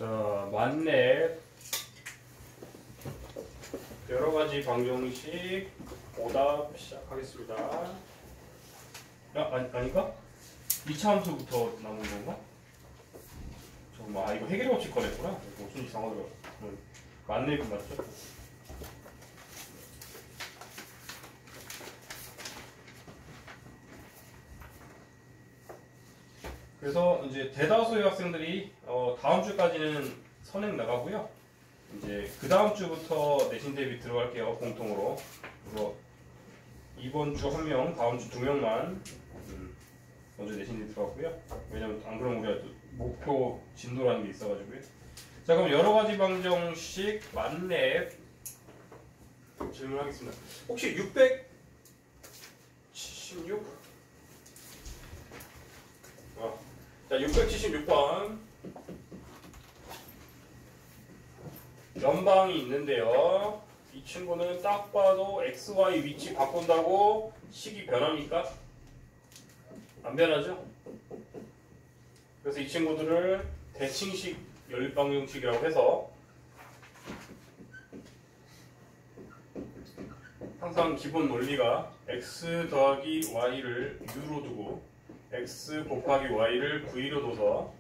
자, 만렙 여러가지 방정식 오답 시작하겠습니다. 아닌가? 2차 함수부터 나온 건가? 잠깐만, 이거 해결 법칙 꺼냈구나. 무슨 이상하더라고. 만렙이 맞죠? 그래서 이제 대다수의 학생들이 다음 주까지는 선행 나가고요. 이제 그 다음 주부터 내신 대비 들어갈게요. 공통으로. 그래서 이번 주 1명, 다음 주 2명만 먼저 내신 대비 들어갔고요. 왜냐면 안 그러면 우리가 또 목표 진도라는 게 있어가지고요. 자, 그럼 여러 가지 방정식 만렙 질문하겠습니다. 혹시 676? 자, 676번 연방이 있는데요. 이 친구는 딱 봐도 XY 위치 바꾼다고 식이 변합니까? 안 변하죠? 그래서 이 친구들을 대칭식 연립방정식이라고 해서 항상 기본 논리가 X 더하기 Y를 U로 두고 X 곱하기 Y를 V로 둬서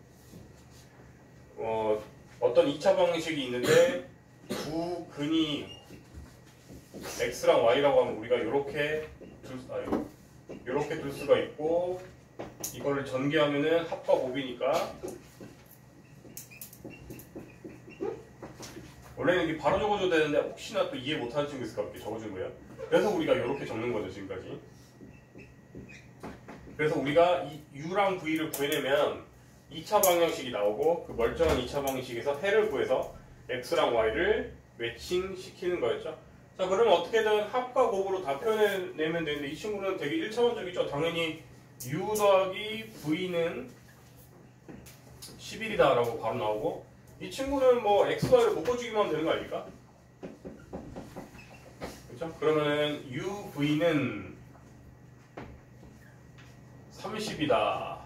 어떤 2차 방식이 있는데 두 근이 X랑 Y라고 하면 우리가 이렇게 둘 수가 있고 이거를 전개하면은 합과 곱이니까 원래는 이게 바로 적어줘야 되는데 혹시나 또 이해 못하는 친구 있을까 이렇게 적어준 거예요. 그래서 우리가 이렇게 적는 거죠 지금까지. 그래서 우리가 이 U랑 V를 구해내면 2차 방정식이 나오고 그 멀쩡한 2차 방정식에서 해를 구해서 X랑 Y를 매칭시키는 거였죠. 자, 그러면 어떻게든 합과 곱으로 다 표현해내면 되는데 이 친구는 되게 1차원적이죠. 당연히 U 더하기 V는 11이다 라고 바로 나오고 이 친구는 뭐 X, Y를 묶어주기만 하면 되는 거 아닙니까? 그렇죠? 그러면 U, V는 30이다.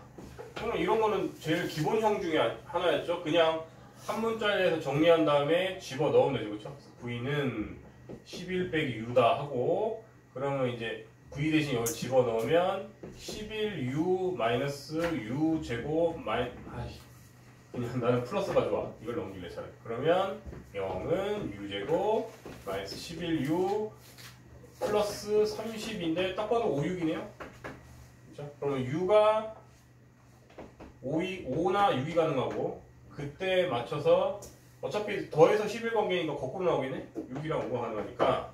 그러면 이런 거는 제일 기본형 중에 하나였죠. 그냥 한 문자에서 정리한 다음에 집어 넣으면 되죠. 그렇죠? V는 11 빼기 U다 하고 그러면 이제 V 대신 이걸 집어 넣으면 11U 마이너스 U 제곱 그냥 나는 플러스가 좋아. 이걸 넘길래 차라리. 그러면 0은 U 제곱 마이너스 11U 플러스 30인데 딱 봐도 5, 6이네요. 그러면 U가 5나 6이 가능하고 그때 맞춰서 어차피 더해서 11 관계니까 거꾸로 나오겠네? 6이랑 5가 가능하니까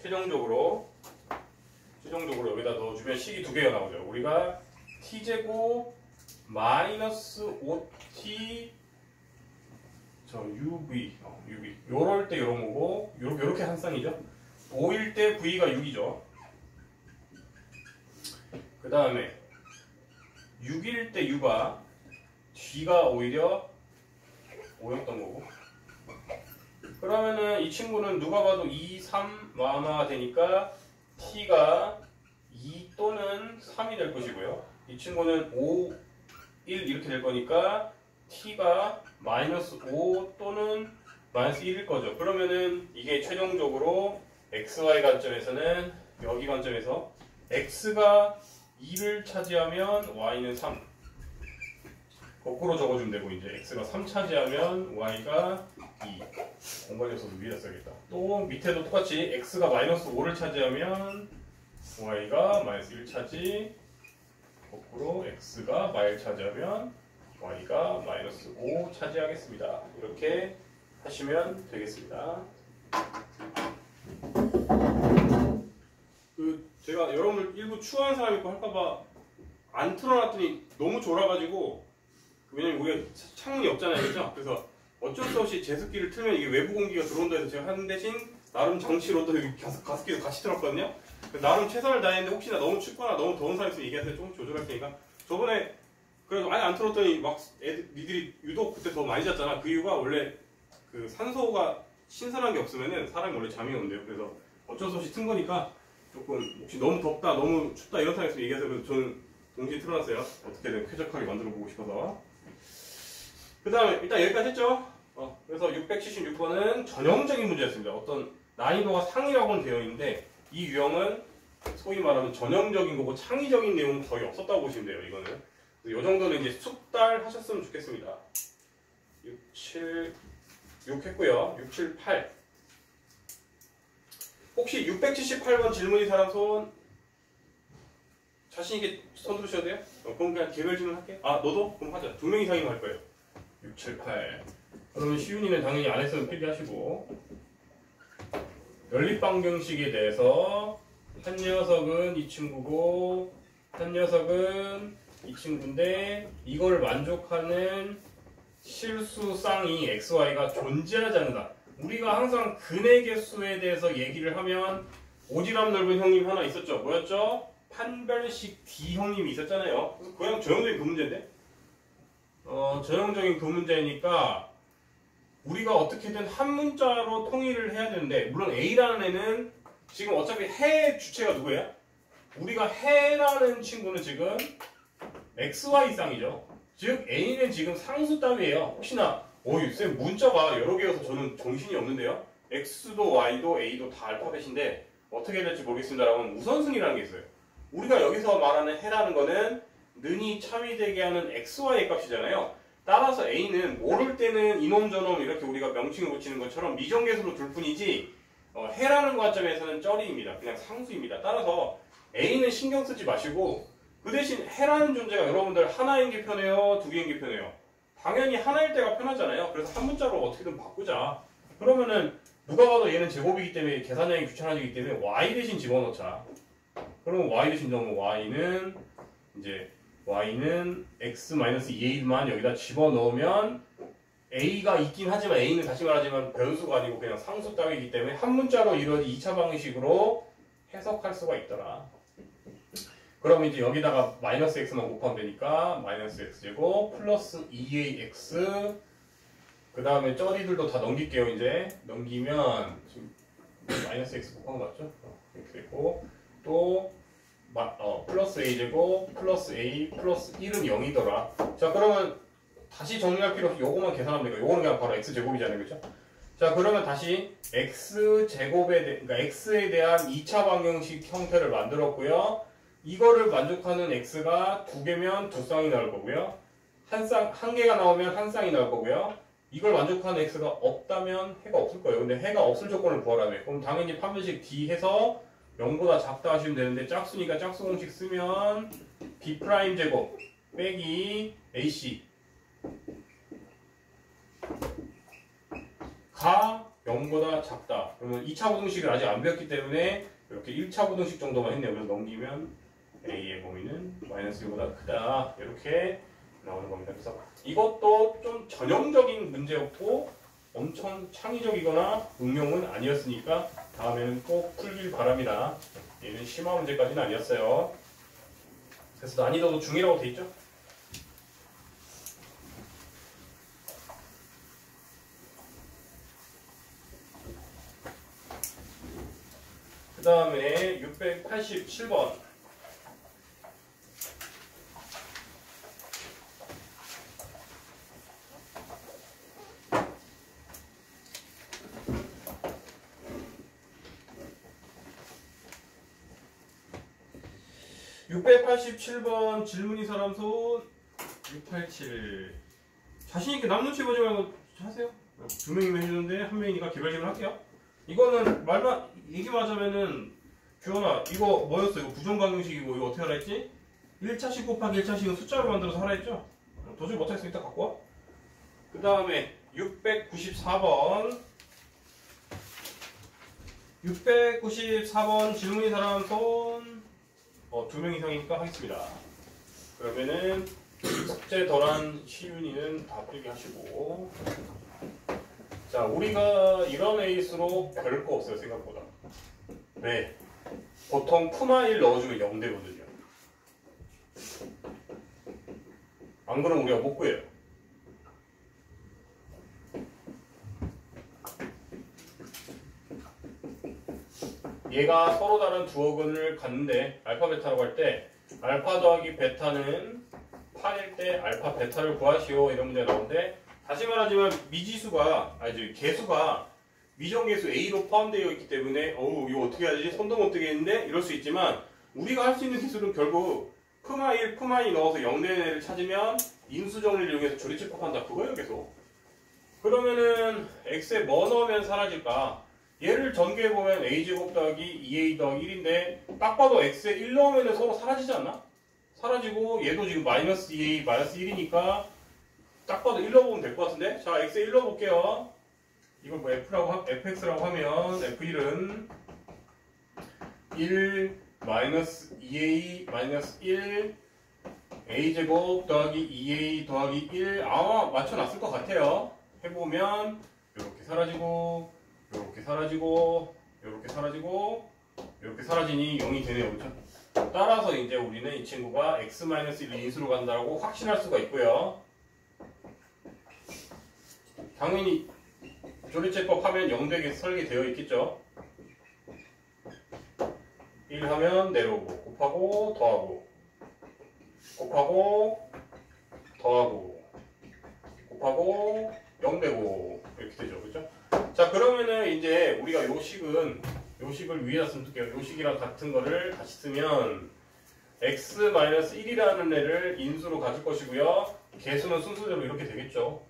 최종적으로 여기다 넣어주면 식이 두 개가 나오죠. 우리가 t제곱 마이너스 5t uv 요럴 때 요런 거고 요렇게 한 쌍이죠. 5일 때 v가 6이죠. 그 다음에 6일 때 U가 D가 오히려 5였던 거고 그러면은 이 친구는 누가 봐도 2, 3 마마가 되니까 T가 2 또는 3이 될 것이고요. 이 친구는 5, 1 이렇게 될 거니까 T가 마이너스 5 또는 마이너스 1일 거죠. 그러면은 이게 최종적으로 XY 관점에서는 여기 관점에서 X가 2를 차지하면 Y는 3 거꾸로 적어주면 되고 이제 X가 3 차지하면 Y가 2 공간이 없어서 위에다 써야겠다. 또 밑에도 똑같이 X가 마이너스 5를 차지하면 Y가 마이너스 1 차지 거꾸로 X가 마일 차지하면 Y가 마이너스 5 차지하겠습니다. 이렇게 하시면 되겠습니다. 제가 여러분들 일부 추워하는 사람이 있고 할까봐 안 틀어놨더니 너무 졸아가지고 왜냐면 우리가 창문이 없잖아요. 그죠? 그래서 어쩔 수 없이 제습기를 틀면 이게 외부 공기가 들어온다 해서 제가 하는 대신 나름 장치로 또 가습기도 같이 틀었거든요. 나름 최선을 다했는데 혹시나 너무 춥거나 너무 더운 사람이 있으면 얘기하세요. 조금 조절할 테니까. 저번에 그래도 아예 안 틀었더니 막 니들이 유독 그때 더 많이 잤잖아. 그 이유가 원래 그 산소가 신선한 게 없으면은 사람이 원래 잠이 온대요. 그래서 어쩔 수 없이 튼 거니까 조금 혹시 너무 덥다, 너무 춥다 이런 상황에서 얘기하세요. 그래서 저는 동시에 틀어놨어요. 어떻게든 쾌적하게 만들어 보고 싶어서. 그 다음에 일단 여기까지 했죠? 그래서 676번은 전형적인 문제였습니다. 어떤 난이도가 상이라고는 되어 있는데 이 유형은 소위 말하면 전형적인 거고 창의적인 내용은 거의 없었다고 보시면 돼요. 이거는. 이 정도는 이제 숙달 하셨으면 좋겠습니다. 6, 7, 6 했고요. 6, 7, 8. 혹시 678번 질문인 사람 손 자신있게 손 들으셔도 돼요? 그럼 그냥 개별 질문 할게요. 아, 너도? 그럼 하자. 2명 이상이면 할 거예요. 6, 7, 8. 그러면 시윤이는 당연히 안 했으면 필기하시고. 연립방정식에 대해서 한 녀석은 이 친구고 한 녀석은 이 친구인데 이걸 만족하는 실수쌍이 xy가 존재하지 않는다. 우리가 항상 근의 개수에 대해서 얘기를 하면 오지랖 넓은 형님 하나 있었죠. 뭐였죠? 판별식 D 형님이 있었잖아요. 그래서 그냥 전형적인 그 문제인데 전형적인 그 문제니까 우리가 어떻게든 한 문자로 통일을 해야 되는데 물론 A라는 애는 지금 어차피 해 주체가 누구야? 우리가 해라는 친구는 지금 XY쌍이죠. 즉 A는 지금 상수 따위예요. 혹시나 쌤 문자가 여러 개여서 저는 정신이 없는데요. X도 Y도 A도 다 알파벳인데 어떻게 될지 모르겠습니다라고는 우선순위라는 게 있어요. 우리가 여기서 말하는 해라는 거는 는이 차위되게 하는 XY 값이잖아요. 따라서 A는 모를 때는 이놈 저놈 이렇게 우리가 명칭을 붙이는 것처럼 미정계수로 둘 뿐이지 해라는 관점에서는 쩌리입니다. 그냥 상수입니다. 따라서 A는 신경 쓰지 마시고 그 대신 해라는 존재가 여러분들 하나인 게 편해요? 두 개인 게 편해요? 당연히 하나일 때가 편하잖아요. 그래서 한 문자로 어떻게든 바꾸자. 그러면은 누가 봐도 얘는 제곱이기 때문에 계산량이 귀찮아지기 때문에 y 대신 집어넣자. 그러면 y 대신 넣으면 y는 x-2a만 여기다 집어넣으면 a가 있긴 하지만 a는 다시 말하지만 변수가 아니고 그냥 상수 따위이기 때문에 한 문자로 이루어진 2차 방식으로 해석할 수가 있더라. 그러면 이제 여기다가 마이너스 x만 곱하면 되니까 마이너스 x제곱 플러스 2ax 그 다음에 쩌리들도 다 넘길게요. 이제 넘기면 지금 마이너스 x 곱한 거 맞죠? 이렇게 됐고 또 플러스 a제곱 플러스 a 플러스 1은 0이더라. 자 그러면 다시 정리할 필요 없이 요거만 계산하면 되고 요거는 그냥 바로 x제곱이잖아요. 그렇죠? 자 그러면 다시 그러니까 x에 대한 2차 방정식 형태를 만들었고요. 이거를 만족하는 x가 두 개면 두 쌍이 나올 거고요. 한 개가 나오면 한 쌍이 나올 거고요. 이걸 만족하는 x가 없다면 해가 없을 거예요. 근데 해가 없을 조건을 구하라며. 그럼 당연히 판별식 D 해서 0보다 작다 하시면 되는데 짝수니까 짝수 공식 쓰면 B' 제곱 빼기 AC 가 0보다 작다. 그러면 2차 부등식을 아직 안 배웠기 때문에 이렇게 1차 부등식 정도만 했네요. 그래서 넘기면 A의 범위는 마이너스 1보다 크다. 이렇게 나오는 겁니다. 그래서 이것도 좀 전형적인 문제였고 엄청 창의적이거나 응용은 아니었으니까 다음에는 꼭 풀길 바랍니다. 얘는 심화 문제까지는 아니었어요. 그래서 난이도도 중이라고 돼 있죠? 그 다음에 687번. (687번) 질문이 사람 손. 687 자신있게 남 눈치 보지 말고 하세요. 두 명이면 해주는데 한 명이니까 개별 질문 할게요. 이거는 얘기만 하자면은 규현아 이거 뭐였어? 이거 부정방정식이고 이거 어떻게 하라 했지? 1차식 곱하기 1차식은 숫자로 만들어서 하라 했죠? 도저히 못하겠으면 이따 갖고 와. 그 다음에 694번 694번 질문이 사람 손. 두 명 이상이니까 하겠습니다. 그러면은 숙제 덜한 시윤이는 다 풀게 하시고. 자, 우리가 이런 에이스로 별거 없어요, 생각보다. 네. 보통 푸마1 넣어주면 0되거든요. 안 그러면 우리가 못 구해요. 얘가 서로 다른 두 어근을 갖는데 알파 베타라고 할 때 알파 더하기 베타는 8일 때 알파 베타를 구하시오 이런 문제가 나오는데 다시 말하지만 미지수가 아니 개수가 미정계수 A로 포함되어 있기 때문에 어우 이거 어떻게 해야 되지? 손도 못 대겠는데? 이럴 수 있지만 우리가 할 수 있는 기술은 결국 푸마 1, 푸마 2 넣어서 0되는 애를 찾으면 인수 정리를 이용해서 조리집합한다 그거예요 계속. 그러면은 x에 뭐 넣으면 사라질까? 얘를 전개해보면 a제곱 더하기 2a 더하기 1인데 딱 봐도 x에 1 넣으면 서로 사라지지 않나? 사라지고 얘도 지금 마이너스 2a 마이너스 1이니까 딱 봐도 1 넣어보면 될 것 같은데? 자 x에 1 넣어볼게요. 이걸 뭐 fx라고 하면 f1은 1 마이너스 2a 마이너스 1 a제곱 더하기 2a 더하기 1 아마 맞춰놨을 것 같아요. 해보면 이렇게 사라지고 이렇게 사라지고 이렇게 사라지고 이렇게 사라지니 0이 되네요. 그렇죠? 따라서 이제 우리는 이 친구가 x-1을 인수로 간다고 확신할 수가 있고요. 당연히 조리제법 하면 0되게 설계되어 있겠죠. 1 하면 내려오고 곱하고 더하고 곱하고 더하고 곱하고 0 되고 이렇게 되죠. 그렇죠? 자 그러면은 이제 우리가 요식을 위에다 쓰면 어떡해요? 요식이랑 같은 거를 같이 쓰면 x-1이라는 애를 인수로 가질 것이고요. 개수는 순서대로 이렇게 되겠죠.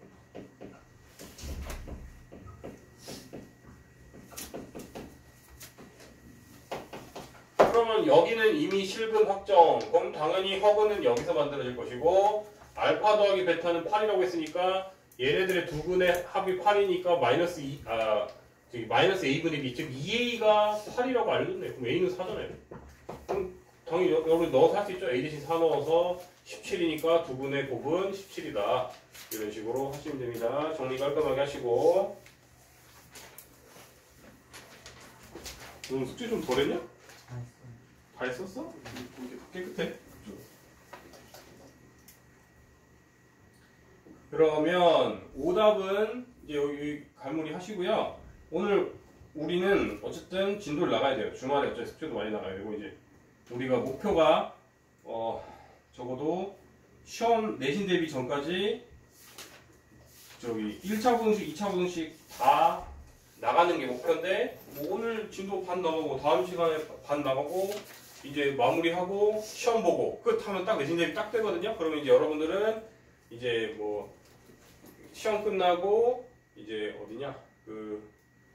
그러면 여기는 이미 실근 확정. 그럼 당연히 허근은 여기서 만들어질 것이고 알파 더하기 베타는 8이라고 했으니까 얘네들의 두 근의 합이 8이니까 마이너스 a분의 b 즉 2a가 8이라고 알려줬네. 그럼 a는 4잖아요. 그럼 당연히 여기 넣어서 할 수 있죠. a 대신 4 넣어서 17이니까 두 근의 곱은 17이다. 이런 식으로 하시면 됩니다. 정리 깔끔하게 하시고. 오늘 숙제 좀 덜 했냐? 다 했었어? 깨끗해. 그러면 오답은 이제 여기 갈무리 하시고요. 오늘 우리는 어쨌든 진도를 나가야 돼요. 주말에 어차피 숙제도 많이 나가야 되고 이제 우리가 목표가 적어도 시험 내신 대비 전까지 저기 1차 부등식, 2차 부등식 다 나가는 게 목표인데 뭐 오늘 진도 반 나가고 다음 시간에 반 나가고 이제 마무리하고 시험 보고 끝하면 딱 내신 대비 딱 되거든요. 그러면 이제 여러분들은 이제 뭐 시험 끝나고 이제 어디냐 그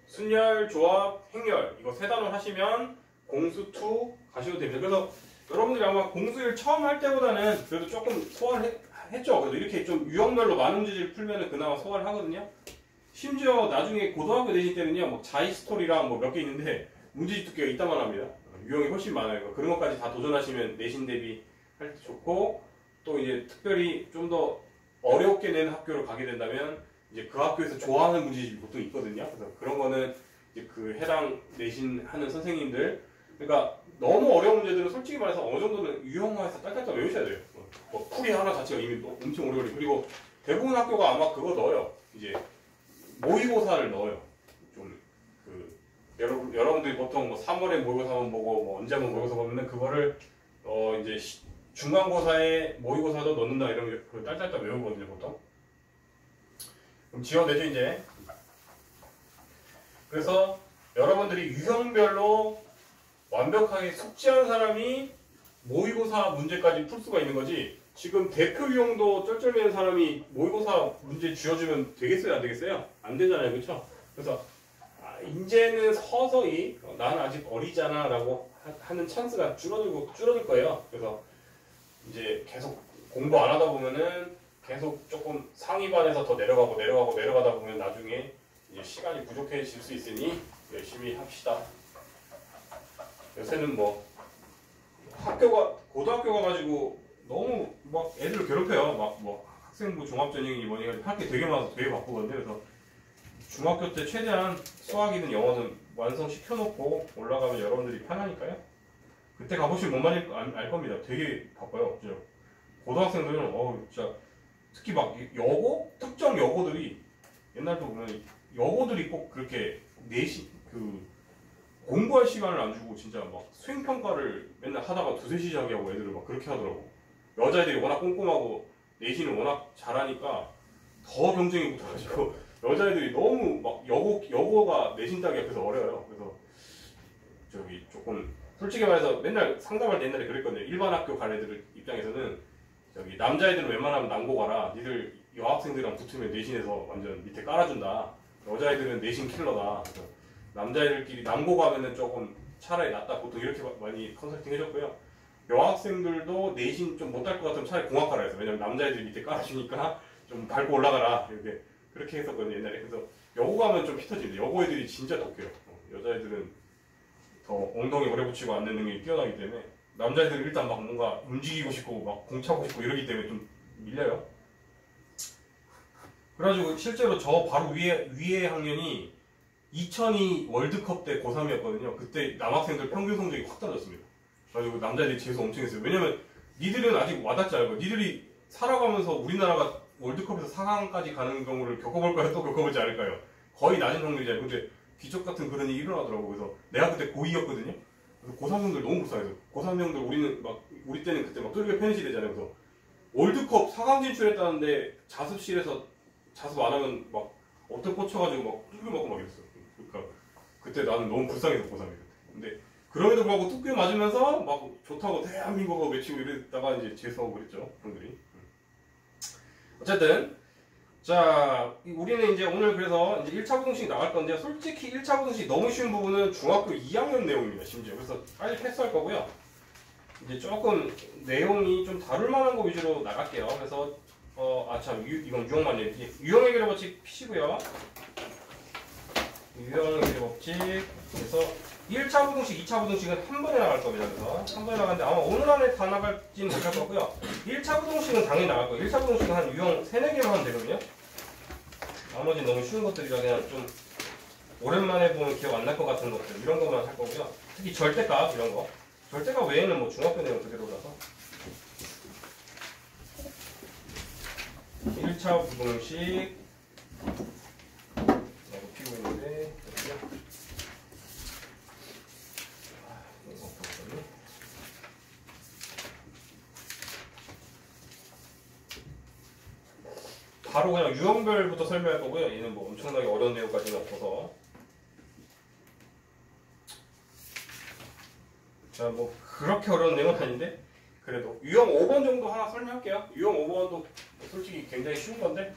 순열, 조합, 행렬 이거 세 단원 하시면 공수 2 가셔도 됩니다. 그래서 여러분들이 아마 공수 1 처음 할 때보다는 그래도 조금 소화를 했죠. 그래도 이렇게 좀 유형별로 많은 문제를 풀면은 그나마 소화를 하거든요. 심지어 나중에 고등학교 내신 때는요, 뭐 자이 스토리랑 뭐 몇 개 있는데 문제집 두께가 이따만 합니다. 유형이 훨씬 많아요. 그런 것까지 다 도전하시면 내신 대비 할 때 좋고 또 이제 특별히 좀 더 어렵게 낸 학교를 가게 된다면 이제 그 학교에서 좋아하는 문제집이 보통 있거든요. 그래서 그런 거는 이제 그 해당 내신 하는 선생님들 그러니까 너무 어려운 문제들은 솔직히 말해서 어느 정도는 유형화해서 딸딸딸 외우셔야 돼요. 뭐 풀이 하나 자체가 이미 엄청 오래 걸리고 그리고 대부분 학교가 아마 그거 넣어요. 이제 모의고사를 넣어요. 좀 그 여러분들이 보통 뭐 3월에 모의고사만 보고 뭐 언제 한번 모의고사 보면은 그거를 이제 중간고사에 모의고사도 넣는다 이런 그 딸딸딸 외우거든요 보통. 그럼 지원되죠 이제. 그래서 여러분들이 유형별로 완벽하게 숙지한 사람이 모의고사 문제까지 풀 수가 있는 거지. 지금 대표 유형도 쩔쩔매는 사람이 모의고사 문제 쥐어주면 되겠어요? 안 되겠어요? 안 되잖아요. 그렇죠? 그래서 이제는 서서히 나는 아직 어리잖아 라고 하는 찬스가 줄어들 거예요. 그래서 이제 계속 공부 안 하다 보면은 계속 조금 상위반에서 더 내려가다 보면 나중에 이제 시간이 부족해질 수 있으니 열심히 합시다. 요새는 뭐 고등학교 가가지고 너무 막 애들을 괴롭혀요. 막 뭐 학생부 종합전형이니 뭐니 할 게 되게 많아서 되게 바쁘거든요. 그래서 중학교 때 최대한 수학이든 영어든 완성시켜놓고 올라가면 여러분들이 편하니까요. 그때 가보시면 뭔 말인지 알 겁니다. 되게 바빠요. 진짜. 고등학생들은 진짜 특히 막 특정 여고들이 옛날도 보면 여고들이 꼭 그렇게 공부할 시간을 안 주고 진짜 막 수행평가를 맨날 하다가 2, 3시작에 하고 애들을 막 그렇게 하더라고. 여자애들이 워낙 꼼꼼하고 내신을 워낙 잘하니까 더 경쟁이 붙어가지고 여자애들이 너무 막 여고가 내신 따기 앞에서 어려요. 그래서 저기 조금 솔직히 말해서 맨날 상담할 때 옛날에 그랬거든요. 일반 학교 갈 애들 입장에서는 저기 남자애들은 웬만하면 남고 가라. 니들 여학생들이랑 붙으면 내신에서 완전 밑에 깔아준다. 여자애들은 내신 킬러다. 그래서 남자애들끼리 남고 가면은 조금 차라리 낫다. 보통 이렇게 많이 컨설팅 해줬고요. 여학생들도 내신 좀 못할 것 같으면 차라리 공학과라 해서. 왜냐면 남자애들 밑에 깔아주니까 좀 밟고 올라가라. 이렇게 그렇게 했었거든요 옛날에. 그래서 여고 가면 좀 피 터집니다. 여고 애들이 진짜 독해요. 여자애들은 더 엉덩이 오래 붙이고 앉는 능력이 뛰어나기 때문에 남자애들은 일단 막 뭔가 움직이고 싶고 막 공차고 싶고 이러기 때문에 좀 밀려요. 그래가지고 실제로 저 바로 위에 학년이 2002 월드컵 때 고3이었거든요. 그때 남학생들 평균 성적이 확 떨어졌습니다. 그래가지고 남자애들이 재수 엄청 했어요. 왜냐면 니들은 아직 와닿지 않고 니들이 살아가면서 우리나라가 월드컵에서 4강까지 가는 경우를 겪어볼까요? 또 겪어보지 않을까요? 거의 낮은 확률이잖아요. 근데 기적 같은 그런 일이 일어나더라고. 그래서 내가 그때 고2였거든요. 그래서 고3 형들 너무 불쌍해서 고3 형들 우리 때는 그때 막 뚫겨 팬 시대잖아요. 그래서 월드컵 4강 진출했다는데 자습실에서 자습 안 하면 막 어떻게 꽂혀가지고 막 뚫겨 맞고 막 이랬어. 그러니까 그때 나는 너무 불쌍해서 고3이 그때. 근데 그럼에도 불구하고 뚫겨 맞으면서 막 좋다고 대한민국하고 외치고 이랬다가 이제 재수하고 그랬죠. 형들이. 어쨌든 자 우리는 이제 오늘 그래서 이제 1차 부등식 나갈 건데 솔직히 1차 부등식 너무 쉬운 부분은 중학교 2학년 내용입니다. 심지어. 그래서 빨리 패스할 거고요. 이제 조금 내용이 좀 다룰 만한 거 위주로 나갈게요. 그래서 참 이건 유형만요. 유형의 계리 법칙 피시고요. 유형의 계리 법칙. 그래서 1차 부등식, 2차 부등식은 한 번에 나갈 겁니다. 그래서 한 번에 나가는데 아마 오늘 안에 다 나갈지는 못할 거고요. 1차 부등식은 당연히 나갈 거예요. 1차 부등식은 한 유형 3, 4개만 하면 되거든요. 나머지는 너무 쉬운 것들이라 그냥 좀 오랜만에 보면 기억 안 날 것 같은 것들 이런 것만 할 거고요. 특히 절대값 이런 거. 절대값 외에는 뭐 중학교 내용 그대로라서 1차 부등식 피고 있는데 바로 그냥 유형별부터 설명할 거고요. 얘는 뭐 엄청나게 어려운 내용까지는 없어서. 자, 뭐 그렇게 어려운 내용은 아닌데 그래도 유형 5번 정도 하나 설명할게요. 유형 5번도 솔직히 굉장히 쉬운 건데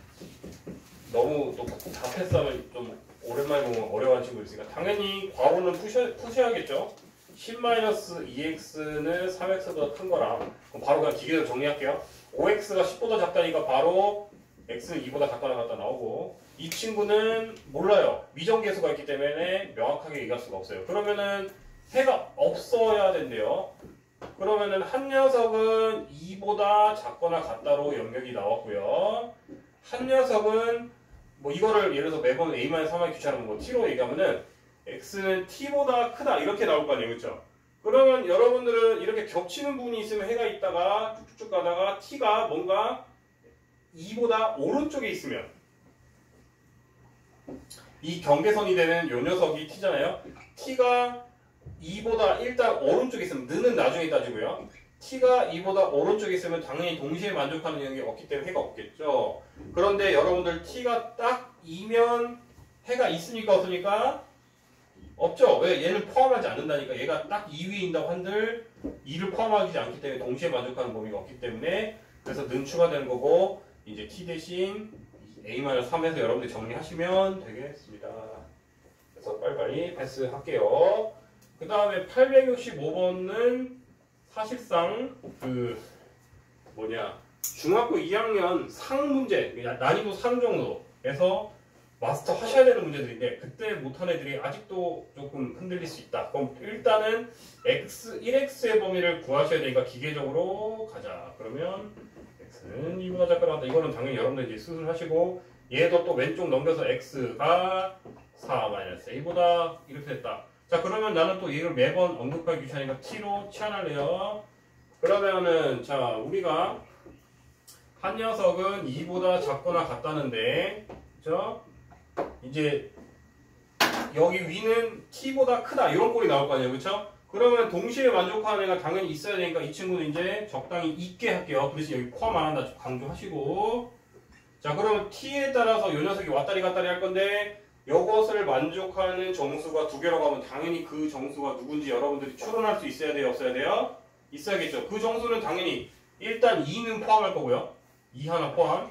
너무 또 다 패스하면 좀 오랜만에 보면 어려워하는 친구 있으니까 당연히 괄호는 푸셔야겠죠. 10-2x는 3x보다 큰 거라 그럼 바로 그냥 기계로 정리할게요. 5x가 10보다 작다니까 바로 x는 2보다 작거나 같다 나오고 이 친구는 몰라요. 미정계수가 있기 때문에 명확하게 얘기할 수가 없어요. 그러면은 해가 없어야 된대요. 그러면은 한 녀석은 2보다 작거나 같다로 영역이 나왔고요. 한 녀석은 뭐 이거를 예를 들어서 매번 a-3을 귀찮으면 뭐 t로 얘기하면은 x는 t보다 크다 이렇게 나올 거 아니에요. 그렇죠? 그러면 여러분들은 이렇게 겹치는 부분이 있으면 해가 있다가 쭉쭉쭉 가다가 t가 뭔가 2보다 오른쪽에 있으면 이 경계선이 되는 요 녀석이 t잖아요. t가 2보다 일단 오른쪽에 있으면 는은 나중에 따지고요. t가 2보다 오른쪽에 있으면 당연히 동시에 만족하는 영역이 없기 때문에 해가 없겠죠. 그런데 여러분들 t가 딱 2면 해가 있으니까 없으니까 없죠. 왜? 얘는 포함하지 않는다니까. 얘가 딱 2 위에 있다고 한들 2를 포함하지 않기 때문에 동시에 만족하는 범위가 없기 때문에 그래서 는 추가되는 거고 이제 t 대신 a-3에서 여러분들이 정리하시면 되겠습니다. 그래서 빨리빨리 패스할게요. 그 다음에 865번은 사실상 중학교 2학년 상 문제, 난이도 상 정도에서 마스터 하셔야 되는 문제들인데 그때 못한 애들이 아직도 조금 흔들릴 수 있다. 그럼 일단은 1x의 범위를 구하셔야 되니까 기계적으로 가자. 그러면 x는 2보다 작거나 같다. 이거는 당연히 여러분들 이제 수술하시고 얘도 또 왼쪽 넘겨서 x가 4-a보다 이렇게 됐다. 자 그러면 나는 또 얘를 매번 언급하기 귀찮으니까 t로 치환할래요. 그러면은 자 우리가 한 녀석은 2보다 작거나 같다는데 그죠? 이제 여기 위는 t보다 크다 이런 꼴이 나올 거 아니에요. 그쵸? 그러면 동시에 만족하는 애가 당연히 있어야 되니까 이 친구는 이제 적당히 있게 할게요. 그 대신 여기 포함 안 한다 강조하시고 자, 그럼 t에 따라서 이 녀석이 왔다리 갔다리 할 건데 이것을 만족하는 정수가 두 개라고 하면 당연히 그 정수가 누군지 여러분들이 추론할 수 있어야 돼요? 없어야 돼요? 있어야겠죠. 그 정수는 당연히 일단 2는 포함할 거고요. 2 하나 포함.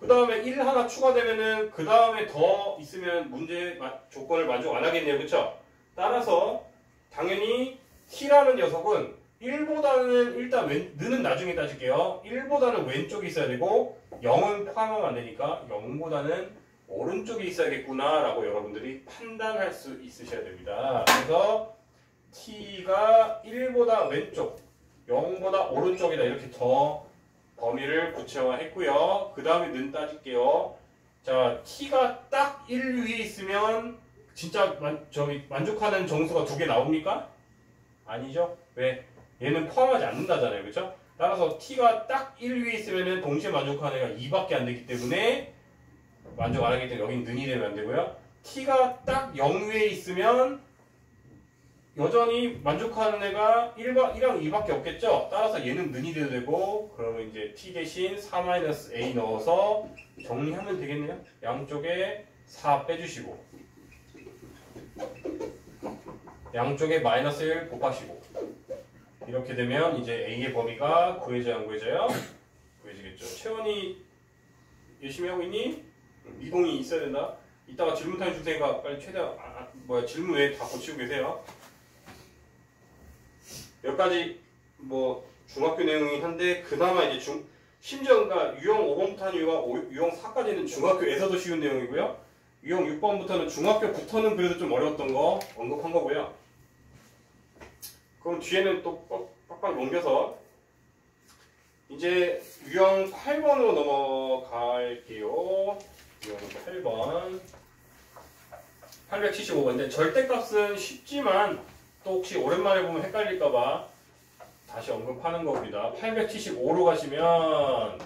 그 다음에 1 하나 추가되면은 그 다음에 더 있으면 문제 조건을 만족 안 하겠네요. 그쵸? 따라서 당연히 t라는 녀석은 1보다는 일단 는은 나중에 따질게요. 1보다는 왼쪽에 있어야 되고 0은 포함하면 안 되니까 0보다는 오른쪽에 있어야겠구나 라고 여러분들이 판단할 수 있으셔야 됩니다. 그래서 t가 1보다 왼쪽 0보다 오른쪽이다 이렇게 더 범위를 구체화했고요. 그 다음에 는 따질게요. 자, t가 딱 1 위에 있으면 진짜 만족하는 정수가 두 개 나옵니까? 아니죠. 왜? 얘는 포함하지 않는다잖아요. 그렇죠? 따라서 t가 딱 1 위에 있으면 동시에 만족하는 애가 2밖에 안 되기 때문에 만족 안 하기 때문에 여기는 는이 되면 안 되고요. t가 딱 0 위에 있으면 여전히 만족하는 애가 1랑 2밖에 없겠죠? 따라서 얘는 는이 돼도 되고 그러면 이제 t 대신 4-a 넣어서 정리하면 되겠네요. 양쪽에 4 빼주시고 양쪽에 마이너스 1 곱하시고 이렇게 되면 이제 a의 범위가 구해져야 안 구해져요? 구해지겠죠. 채원이 열심히 하고 있니? 미동이 있어야 된다. 이따가 질문 타임 줄 테니까 빨리 최대한 질문 외에 다 고치고 계세요. 여기까지 뭐 중학교 내용이 한데 그나마 이제 심지어 그러니까 유형 5번부터 한 이유가 유형 4까지는 중학교에서도 쉬운 내용이고요. 유형 6번부터는 중학교부터는 그래도 좀 어려웠던 거 언급한 거고요. 그럼 뒤에는 또 빡빡 넘겨서 이제 유형 8번으로 넘어갈게요. 유형 8번 875번인데 절대값은 쉽지만 또 혹시 오랜만에 보면 헷갈릴까봐 다시 언급하는 겁니다. 875로 가시면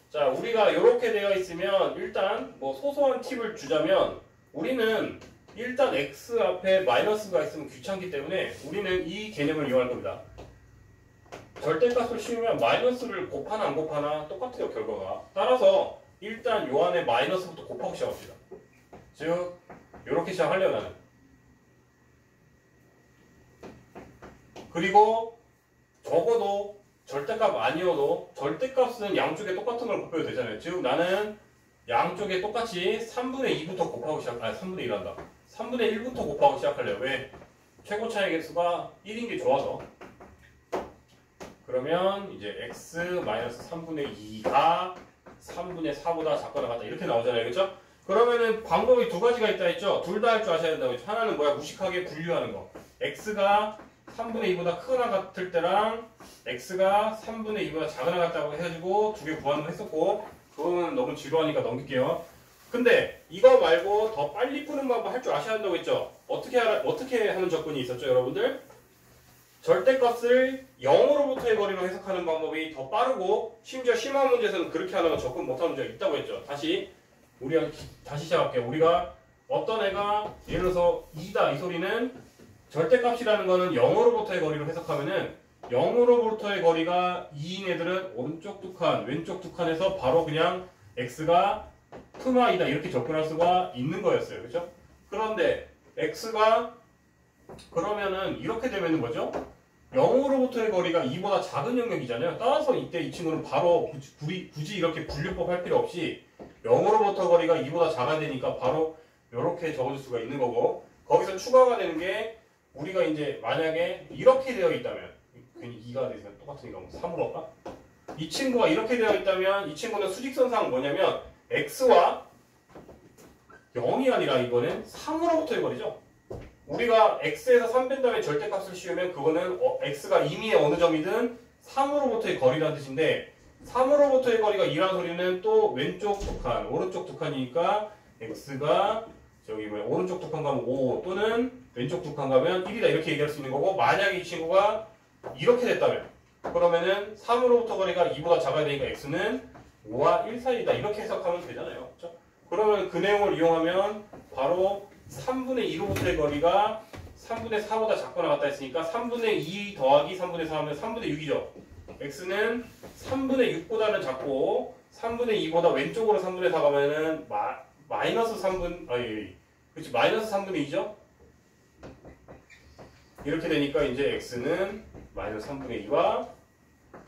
자 우리가 이렇게 되어 있으면 일단 뭐 소소한 팁을 주자면 우리는 일단 x 앞에 마이너스가 있으면 귀찮기 때문에 우리는 이 개념을 이용할 겁니다. 절대값을 씌우면 마이너스를 곱하나 안 곱하나 똑같아요 결과가. 따라서 일단 요 안에 마이너스부터 곱하고 시작합시다. 즉 이렇게 시작하려면 그리고 적어도 절대값 아니어도 절대값은 양쪽에 똑같은 걸 곱해도 되잖아요. 즉 나는 양쪽에 똑같이 3분의 2부터 곱하고 3분의 1한다. 3분의 1부터 곱하고 시작할래요. 왜? 최고 차이 개수가 1인 게 좋아서. 그러면 이제 x-3분의 2가 3분의 4보다 작거나 같다 이렇게 나오잖아요. 그렇죠? 그러면은 방법이 두 가지가 있다 했죠? 둘 다 할 줄 아셔야 된다고 했죠? 하나는 뭐야? 무식하게 분류하는 거. x가 3분의 2보다 크거나 같을 때랑 x가 3분의 2보다 작거나 같다고 해가지고 두 개 구하는 거 했었고 그거는 너무 지루하니까 넘길게요. 근데 이거 말고 더 빨리 푸는 방법 할 줄 아셔야 한다고 했죠? 어떻게 하는 접근이 있었죠 여러분들? 절대값을 0으로부터의 거리로 해석하는 방법이 더 빠르고 심지어 심한 문제에서는 그렇게 하다가 접근 못하는 문제가 있다고 했죠. 다시 시작할게요. 우리가 어떤 애가 예를 들어서 2다 이 소리는 절대값이라는 거는 0으로부터의 거리로 해석하면은 0으로부터의 거리가 2인 애들은 오른쪽 두 칸, 왼쪽 두 칸에서 바로 그냥 x가 큼아이다 이렇게 접근할 수가 있는 거였어요. 그렇죠? 그런데 x가 그러면은 이렇게 되면은 뭐죠? 0으로부터의 거리가 2보다 작은 영역이잖아요. 따라서 이때 이 친구는 바로 굳이 이렇게 분류법 할 필요 없이 0으로부터 거리가 2보다 작아야 되니까 바로 이렇게 적어줄 수가 있는 거고 거기서 추가가 되는 게 우리가 이제 만약에 이렇게 되어 있다면 괜히 2가 되면 똑같으니까 3으로 할까? 이 친구가 이렇게 되어 있다면 이 친구는 수직선상 뭐냐면 x와 0이 아니라 이거는 3으로부터의 거리죠. 우리가 x에서 3 뺀 다음에 절대값을 씌우면 그거는 x가 이미의 어느 점이든 3으로부터의 거리라는 뜻인데 3으로부터의 거리가 2라는 소리는 또 왼쪽 두 칸, 오른쪽 두 칸이니까 x가 저기 뭐야 오른쪽 두 칸 가면 5 또는 왼쪽 두 칸 가면 1이다 이렇게 얘기할 수 있는 거고 만약에 이 친구가 이렇게 됐다면 그러면은 3으로부터 거리가 2보다 작아야 되니까 x는 5와 1 사이다 이렇게 해석하면 되잖아요. 그렇죠? 그러면 그 내용을 이용하면 바로 3분의 2로부터의 거리가 3분의 4보다 작거나 같다 했으니까 3분의 2 더하기 3분의 4 하면 3분의 6이죠. x는 3분의 6보다는 작고 3분의 2보다 왼쪽으로 3분의 4 가면은 마이너스 3분, 그렇지, 마이너스 3분의 2죠? 이렇게 되니까 이제 x는 마이너스 3분의 2와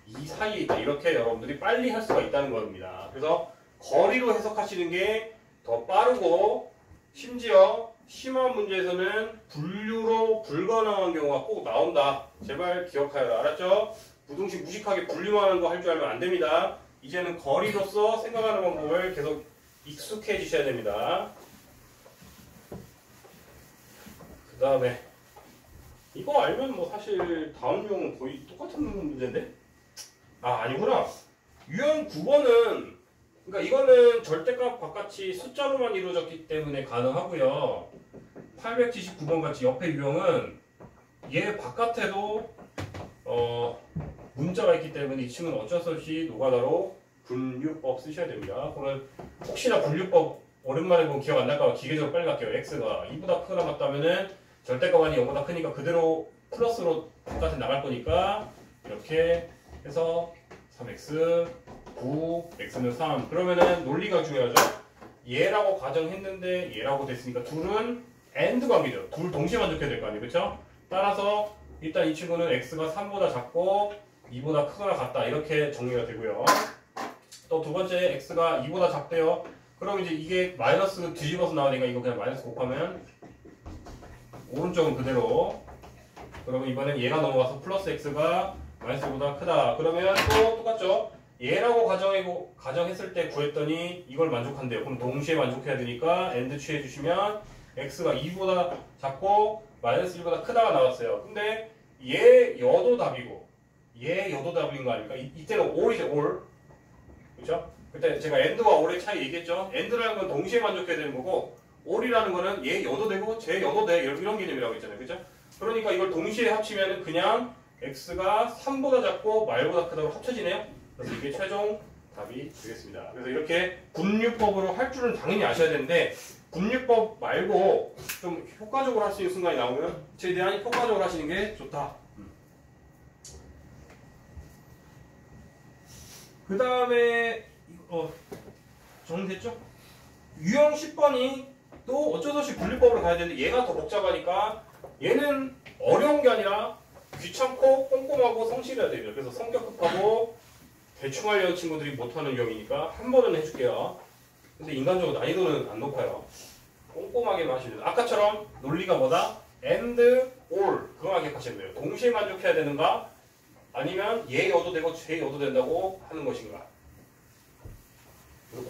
2 사이에 있다. 이렇게 여러분들이 빨리 할 수가 있다는 겁니다. 그래서 거리로 해석하시는 게 더 빠르고, 심지어 심한 문제에서는 분류로 불가능한 경우가 꼭 나온다. 제발 기억하여라. 알았죠? 부등식 무식하게 분류만 하는 거 할 줄 알면 안 됩니다. 이제는 거리로서 생각하는 방법을 계속 익숙해지셔야 됩니다. 그 다음에 이거 알면 뭐 사실 다음 유형은 거의 똑같은 문제인데? 아니구나. 유형 9번은, 그러니까 이거는 절대값 바깥이 숫자로만 이루어졌기 때문에 가능하고요. 879번 같이 옆에 유형은 얘 바깥에도 문자가 있기 때문에 이 친구는 어쩔 수 없이 노가다로 분류법 쓰셔야 됩니다. 그러면 혹시나 분류법 오랜만에 보면 기억 안 날까봐 기계적으로 빨리 갈게요. x가 2보다 크거나 같다면은 절대값이 0보다 크니까 그대로 플러스로 바깥에 나갈 거니까 이렇게 해서 3x 9, x는 3. 그러면은 논리가 중요하죠. 얘라고 가정했는데 얘라고 됐으니까 둘은 AND 관계죠. 둘 동시에 만족해야 될 거 아니에요. 그렇죠? 따라서 일단 이 친구는 x가 3보다 작고 2보다 크거나 같다. 이렇게 정리가 되고요. 또 두 번째 x가 2보다 작대요. 그럼 이제 이게 마이너스 뒤집어서 나오니까 이거 그냥 마이너스 곱하면 오른쪽은 그대로. 그러면 이번엔 얘가 넘어가서 플러스 x가 마이너스보다 크다. 그러면 또 똑같죠. 얘라고 가정했을 때 구했더니 이걸 만족한대요. 그럼 동시에 만족해야 되니까 AND 취해주시면 x가 2보다 작고 마이너스 1보다 크다가 나왔어요. 근데 얘 여도 답이고 얘 여도 답인 거 아닙니까? 이때는 all이죠. all. 그렇죠? 그때 제가 AND와 all의 차이 얘기했죠. AND라는 건 동시에 만족해야 되는 거고 all이라는 거는 얘 여도 되고 쟤 여도 돼. 이런 개념이라고 했잖아요. 그렇죠? 그러니까 이걸 동시에 합치면 그냥 x가 3보다 작고 말보다 크다고 합쳐지네요. 그래서 이게 최종 답이 되겠습니다. 그래서 이렇게 분류법으로 할 줄은 당연히 아셔야 되는데 분류법 말고 좀 효과적으로 할 수 있는 순간이 나오면 최대한 효과적으로 하시는 게 좋다. 그 다음에 정리됐죠? 유형 10번이 또 어쩔 수 없이 분류법으로 가야 되는데 얘가 더 복잡하니까 얘는 어려운 게 아니라 귀찮고 꼼꼼하고 성실해야 돼요. 그래서 성격 급하고 대충 하려는 친구들이 못하는 유형이니까 한 번은 해줄게요. 근데 인간적으로 난이도는 안 높아요. 꼼꼼하게만 하시면 돼요. 아까처럼 논리가 뭐다? AND, OR 그거만 기억하시면 돼요. 동시에 만족해야 되는가? 아니면 얘 여도 되고 쟤 여도 된다고 하는 것인가?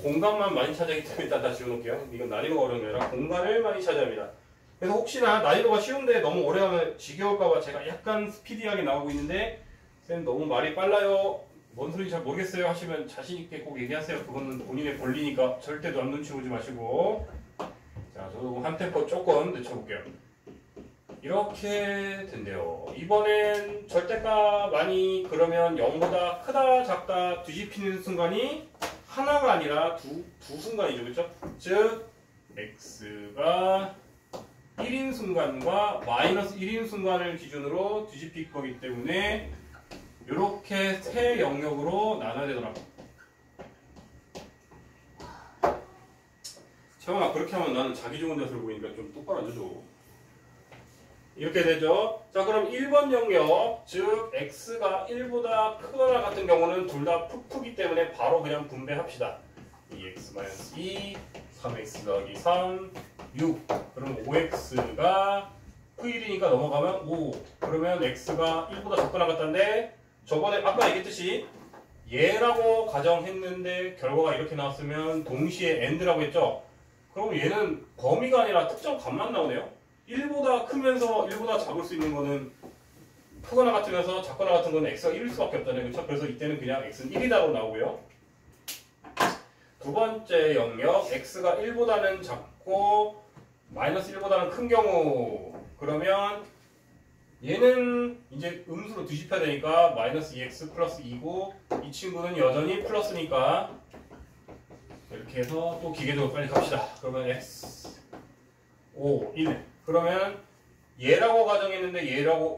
공간만 많이 차지하기 때문에 일단 다 지워놓을게요. 이건 난이도가 어려운 게 아니라 공간을 많이 차지합니다. 그래서 혹시나 난이도가 쉬운데 너무 오래 하면 지겨울까봐 제가 약간 스피디하게 나오고 있는데 쌤 너무 말이 빨라요. 뭔 소리인지 잘 모르겠어요 하시면 자신있게 꼭 얘기하세요. 그거는 본인의 권리니까 절대 남 눈치 보지 마시고. 자, 저도 한 템포 조금 늦춰볼게요. 이렇게 된대요. 이번엔 절대값 많이 그러면 0보다 크다 작다 뒤집히는 순간이 하나가 아니라 두 순간이죠. 그렇죠? 즉 x가 1인 순간과 마이너스 1인 순간을 기준으로 뒤집힐 거기 때문에 이렇게 세 영역으로 나눠야 되더라고. 채원아 그렇게 하면 나는 자기 좋은 데서 보이니까 좀 똑바로 앉아줘. 이렇게 되죠. 자 그럼 1번 영역 즉 x가 1보다 크거나 같은 경우는 둘 다 푸푸기 때문에 바로 그냥 분배합시다. 2x-2 3x 더하기 3 6 그럼 5x가 프1이니까 넘어가면 5 그러면 x가 1보다 작거나 같다는데 저번에 아까 얘기했듯이 얘라고 가정했는데 결과가 이렇게 나왔으면 동시에 AND라고 했죠. 그럼 얘는 범위가 아니라 특정 값만 나오네요. 1보다 크면서 1보다 작을 수 있는 거는 크거나 같으면서 작거나 같은 거는 x가 1일 수밖에 없잖아요. 그렇죠? 그래서 이때는 그냥 x는 1이다로 나오고요. 두 번째 영역 x가 1보다는 작고 마이너스 1보다는 큰 경우 그러면 얘는 이제 음수로 뒤집혀야 되니까 마이너스 2x 플러스 2고 이 친구는 여전히 플러스니까 이렇게 해서 또 기계적으로 빨리 갑시다. 그러면 x 5, 1 그러면 얘라고 가정했는데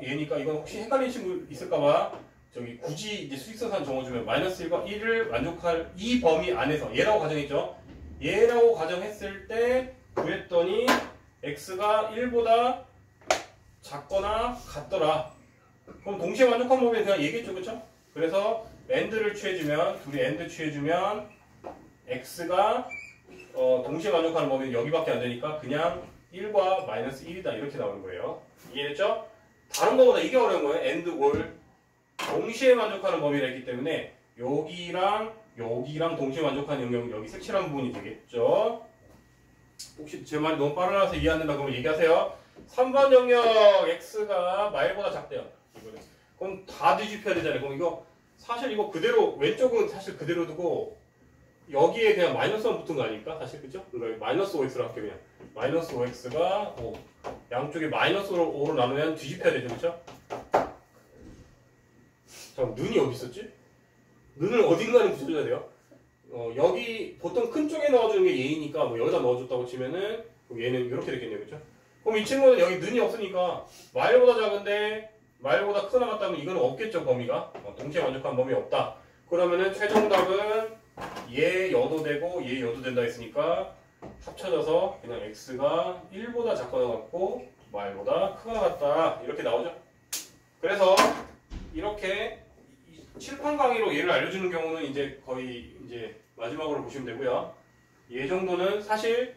얘니까 이건 혹시 헷갈리는 친구 있을까봐 저기 굳이 이제 수직선상 정해주면 마이너스 1과 1을 만족할 이 범위 안에서 얘라고 가정했죠. 얘라고 가정했을 때 구했더니 x가 1보다 작거나 같더라. 그럼 동시에 만족한 범위는 그냥 얘기했죠, 그쵸? 그래서 AND를 취해주면 둘이 AND 취해주면 x가 동시에 만족하는 범위는 여기밖에 안 되니까 그냥 1과 마이너스 1이다 이렇게 나오는 거예요. 이해됐죠? 다른 거보다 이게 어려운 거예요. AND or 동시에 만족하는 범위라 했기 때문에 여기랑 여기랑 동시에 만족하는 영역 여기 색칠한 부분이 되겠죠. 혹시 제 말이 너무 빨라서 이해 안 된다 그러면 얘기하세요. 3번 영역 x가 마일보다 작대요. 이거는. 그럼 다 뒤집혀야 되잖아요. 그럼 이거 사실 이거 그대로 왼쪽은 사실 그대로 두고 여기에 그냥 마이너스 1 붙은 거 아닙니까? 사실 그죠? 그러니까 마이너스 5x로 할게요. 그냥 마이너스 5x가 5 양쪽에 마이너스 5로 나누면 뒤집혀야 되죠. 그죠? 잠깐 눈이 어디 있었지? 눈을 어딘가에 붙여줘야 돼요. 여기 보통 큰 쪽에 넣어주는 게 얘이니까 뭐 여기다 넣어줬다고 치면은 얘는 이렇게 되겠네요. 그죠? 그럼 이 친구는 여기 눈이 없으니까 마일보다 작은데 마일보다 크게 나갔다면 이거는 없겠죠. 범위가 동시에 만족한 범위 없다. 그러면은 최종답은 얘 여도 되고 얘 여도 된다 했으니까 합쳐져서 그냥 x가 1보다 작거나 같고 마일보다 크거나 같다 이렇게 나오죠. 그래서 이렇게 칠판 강의로 얘를 알려주는 경우는 이제 거의 이제 마지막으로 보시면 되고요. 얘 정도는 사실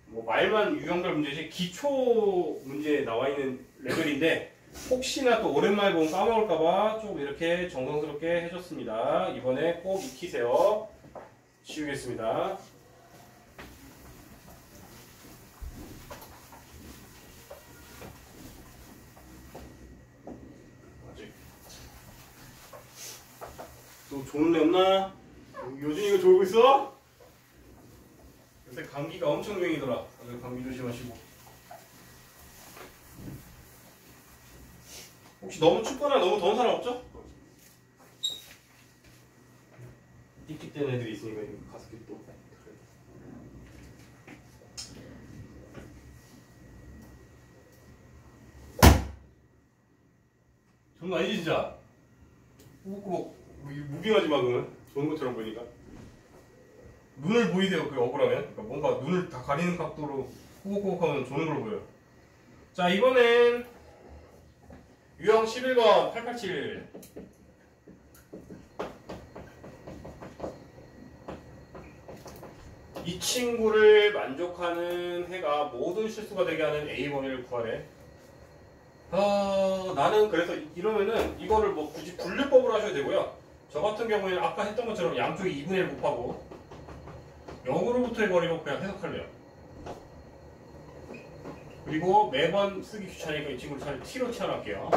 뭐 말만 유형별 문제지 기초 문제에 나와 있는 레벨인데 혹시나 또 오랜만에 보면 까먹을까봐 좀 이렇게 정성스럽게 해줬습니다. 이번에 꼭 익히세요. 지우겠습니다. 아직 또 좋은 애 없나? 요준이가 졸고 있어? 요새 감기가 엄청 유행이더라. 다들 감기 조심하시고. 혹시 너무 춥거나 너무 더운 사람 없죠? 띡띡대는 애들이 있으니까 가습기 또. 장난 아니지 진짜? 꾸벅꾸벅 무빙하지 마 그러면 좋은 것처럼 보이니까. 눈을 보이세요 그 억울하면. 그러니까 뭔가 눈을 다 가리는 각도로 꾸벅꾸벅하면 좋은 걸로 보여요. 자 이번엔 유형 11번 887. 이 친구를 만족하는 해가 모든 실수가 되게 하는 A 범위를 구하래. 나는 그래서 이러면은 이거를 뭐 굳이 분류법으로 하셔도 되고요. 저 같은 경우에는 아까 했던 것처럼 양쪽이 2분의 1 곱하고 0으로부터의 거리로 그냥 해석할래요. 그리고 매번 쓰기 귀찮으니까 이 친구를 차라리 T로 치환할게요.